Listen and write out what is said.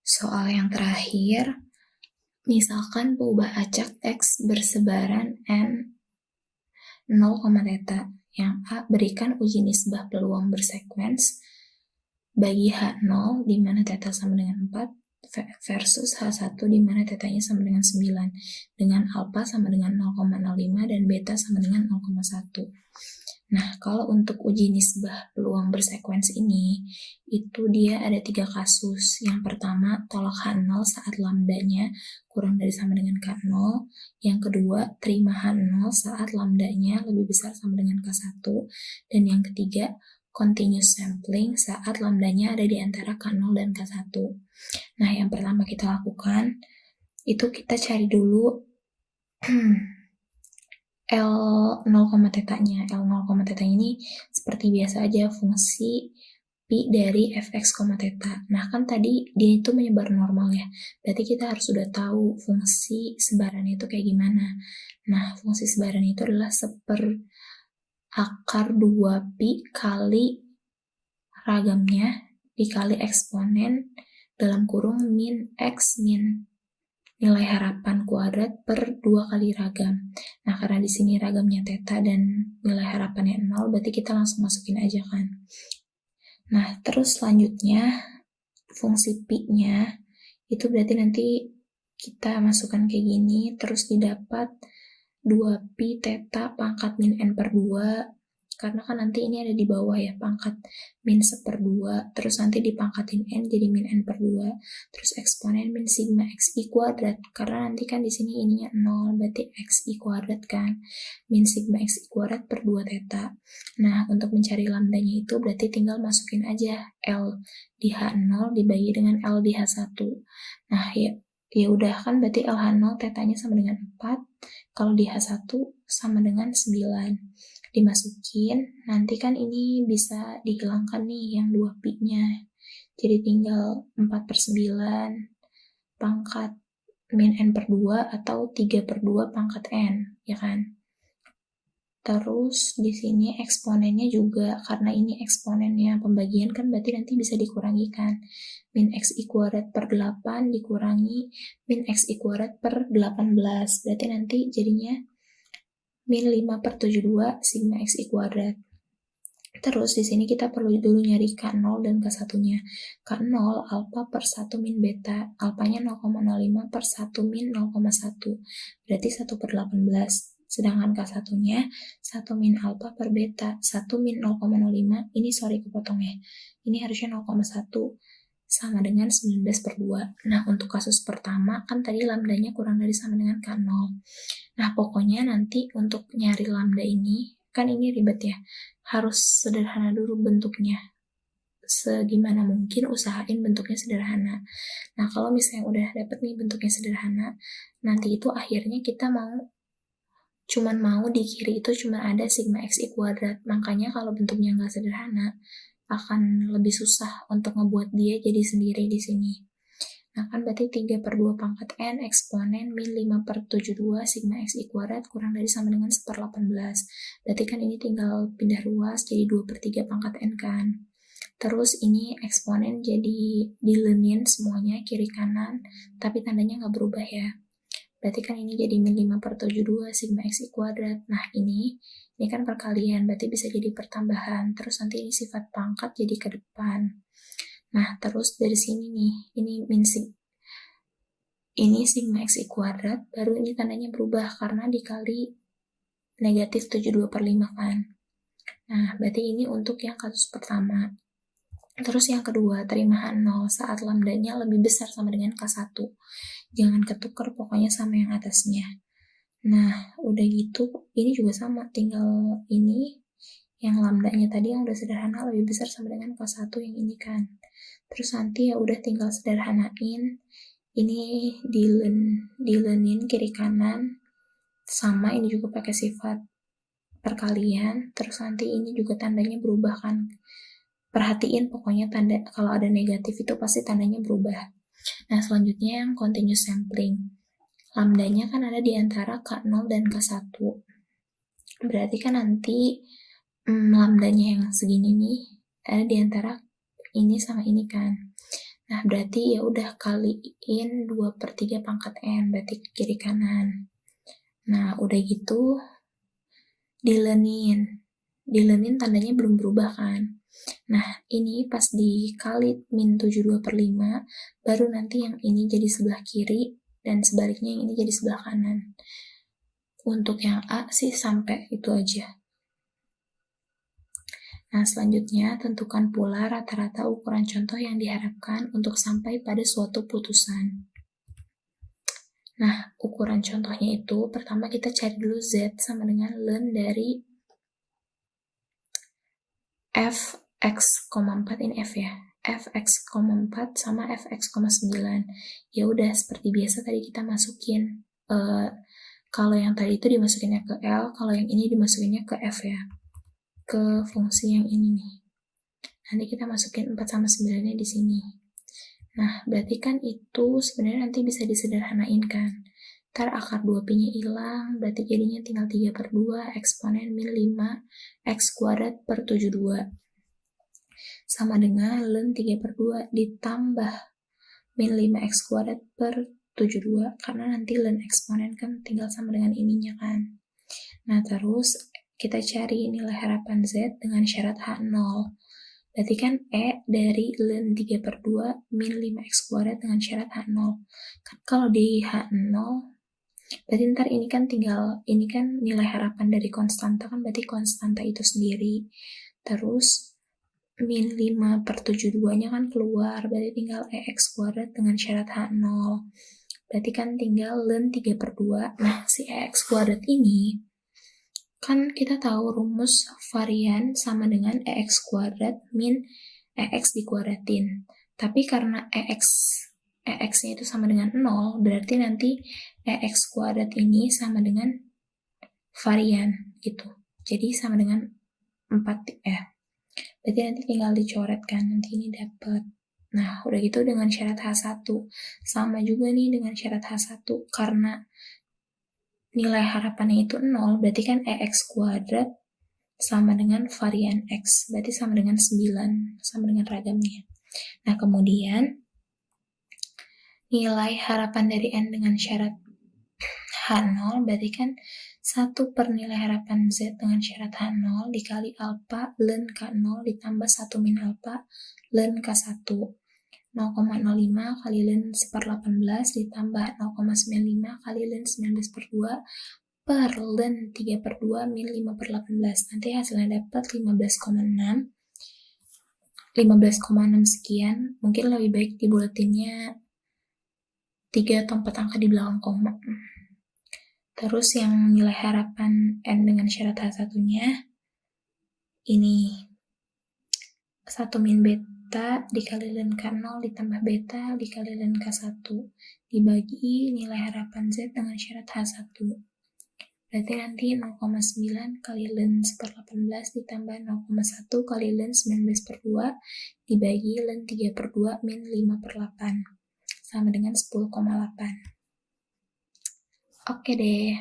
Soal yang terakhir, misalkan peubah acak X bersebaran N 0, θ, yang A berikan uji nisbah peluang bersekuens bagi H0 di mana θ sama dengan 4 versus H1 di mana θ-nya sama dengan 9 dengan alfa sama dengan 0,05 dan beta sama dengan 0,1. Nah, kalau untuk uji nisbah peluang bersekuens ini, itu dia ada 3 kasus. Yang pertama, tolak H0 saat lambdanya kurang dari sama dengan K0. Yang kedua, terima H0 saat lambdanya lebih besar sama dengan K1. Dan yang ketiga, continuous sampling saat lambdanya ada di antara K0 dan K1. Nah, yang pertama kita lakukan, itu kita cari dulu L0,θ-nya. L0,θ ini seperti biasa aja fungsi pi dari fx, θ. Nah, kan tadi dia itu menyebar normal ya. Berarti kita harus sudah tahu fungsi sebarannya itu kayak gimana. Nah, fungsi sebaran itu adalah akar 2pi kali ragamnya dikali eksponen dalam kurung min x min nilai harapan kuadrat per 2 kali ragam. Nah, karena di sini ragamnya θ dan nilai harapannya 0, berarti kita langsung masukin aja kan. Nah, terus selanjutnya fungsi pi-nya itu berarti nanti kita masukkan kayak gini, terus didapat 2pi θ pangkat min n per 2, karena kan nanti ini ada di bawah ya, pangkat min 1/2, terus nanti dipangkatin n jadi min n per 2, terus eksponen min sigma xi kuadrat, karena nanti kan di sini ininya 0, berarti xi kuadrat kan, min sigma xi kuadrat per 2 θ. Nah, untuk mencari lambdanya itu berarti tinggal masukin aja L di H0 dibagi dengan L di H1. Nah, ya udah kan berarti LH0 θ-nya sama dengan 4, kalau di H1 sama dengan 9. Dimasukin, nanti kan ini bisa dihilangkan nih yang 2 pi-nya. Jadi tinggal 4/9 pangkat min n per 2 atau 3/2 pangkat n, ya kan? Terus di sini eksponennya juga, karena ini eksponennya pembagian kan berarti nanti bisa dikurangi kan. Min xi kuadrat per 8 dikurangi min xi kuadrat per 18. Berarti nanti jadinya min 5/72 sigma xi kuadrat. Terus di sini kita perlu dulu nyari K0 dan K1-nya. K0 alfa per 1 min beta, alfanya 0,05 per 1 min 0,1, berarti 1/18. Sedangkan K1-nya 1 min alfa per beta, 1 min 0,05, ini sorry kepotong ya. Ini harusnya 0,1 sama dengan 19/2. Nah, untuk kasus pertama kan tadi lambdanya kurang dari sama dengan K0. Nah, pokoknya nanti untuk nyari lambda ini, kan ini ribet ya, harus sederhana dulu bentuknya. Segimana mungkin usahain bentuknya sederhana. Nah, kalau misalnya udah dapet nih bentuknya sederhana, nanti itu akhirnya kita cuman mau di kiri itu cuma ada sigma xi kuadrat. Makanya kalau bentuknya nggak sederhana, akan lebih susah untuk ngebuat dia jadi sendiri di sini. Nah, kan berarti 3/2 pangkat n eksponen min 5/72 sigma xi kuadrat kurang dari sama dengan 1/18. Berarti kan ini tinggal pindah ruas jadi 2/3 pangkat n kan. Terus ini eksponen jadi dilenin semuanya kiri kanan, tapi tandanya nggak berubah ya. Berarti kan ini jadi min 5/72 sigma xi kuadrat. Nah, ini kan perkalian, berarti bisa jadi pertambahan. Terus nanti ini sifat pangkat jadi ke depan. Nah, terus dari sini nih, ini ini sigma xi kuadrat, baru ini tandanya berubah karena dikali negatif 72/5 kan. Nah, berarti ini untuk yang kasus pertama. Terus yang kedua, terima H0 saat lambdanya lebih besar sama dengan K1. Jangan ketukar, pokoknya sama yang atasnya. Nah, udah gitu, ini juga sama, tinggal ini, yang lambdanya tadi yang udah sederhana lebih besar sama dengan K1 yang ini kan. Terus nanti ya udah tinggal sederhanain, ini dilenin kiri kanan, sama ini juga pakai sifat perkalian, terus nanti ini juga tandanya berubah kan. Perhatiin pokoknya tanda kalau ada negatif itu pasti tandanya berubah. Nah, selanjutnya yang continuous sampling. Lambdanya kan ada di antara K0 dan K1. Berarti kan nanti lambdanya yang segini nih ada di antara ini sama ini kan. Nah, berarti ya udah kaliin 2/3 pangkat N, berarti kiri kanan. Nah, udah gitu, dilenin. Dilenin tandanya belum berubah kan. Nah, ini pas dikali min 72/5, baru nanti yang ini jadi sebelah kiri, dan sebaliknya yang ini jadi sebelah kanan. Untuk yang A sih sampai itu aja. Nah, selanjutnya tentukan pula rata-rata ukuran contoh yang diharapkan untuk sampai pada suatu putusan. Nah, ukuran contohnya itu, pertama kita cari dulu Z sama dengan ln dari fx,4 ini F ya. fx,4 sama fx,9. Ya udah, seperti biasa tadi kita masukin. Kalau yang tadi itu dimasukinnya ke L, kalau yang ini dimasukinnya ke F ya. Ke fungsi yang ini nih. Nanti kita masukin 4 sama 9-nya di sini. Nah, berarti kan itu sebenarnya nanti bisa disederhanain kan. Ntar akar 2P-nya hilang, berarti jadinya tinggal 3/2 eksponen min 5 X kuadrat per 72. Sama dengan ln 3/2 ditambah min 5 X kuadrat per 72, karena nanti ln eksponen kan tinggal sama dengan ininya kan. Nah, terus kita cari nilai harapan Z dengan syarat H0. Berarti kan E dari ln 3/2 min 5X kuadrat dengan syarat H0. Kan kalau di H0, berarti ntar ini kan tinggal, ini kan nilai harapan dari konstanta kan, berarti konstanta itu sendiri. Terus min 5/72-nya kan keluar, berarti tinggal EX kuadrat dengan syarat H0. Berarti kan tinggal ln 3/2. Nah, si EX kuadrat ini kan kita tahu rumus varian sama dengan EX kuadrat min EX dikuadratin. Tapi karena EX-nya itu sama dengan 0, berarti nanti EX kuadrat ini sama dengan varian gitu. Jadi sama dengan 4 ya. Berarti nanti tinggal dicoret kan, nanti ini dapat. Nah, udah gitu dengan syarat H1. Sama juga nih dengan syarat H1, karena nilai harapannya itu 0, berarti kan EX kuadrat sama dengan varian X, berarti sama dengan 9, sama dengan ragamnya. Nah, kemudian nilai harapan dari N dengan syarat H0, berarti kan 1 per nilai harapan Z dengan syarat H0 dikali alpha ln K0 ditambah 1 min alpha ln K1. 0,05 kali ln 1/18 ditambah 0,95 kali ln 19/2 per ln 3/2 min 5/18. Nanti hasilnya dapat 15,6. 15,6 sekian. Mungkin lebih baik dibuletinnya 3 atau 4 angka di belakang koma. Terus yang nilai harapan N dengan syarat H1-nya ini 1 min beta dikali ln K0 ditambah beta dikali ln K1 dibagi nilai harapan Z dengan syarat H1. Berarti nanti 0,9 kali ln 1/18 ditambah 0,1 kali ln 19/2 dibagi ln 3/2 min 5/8 sama dengan 10,8. Oke deh.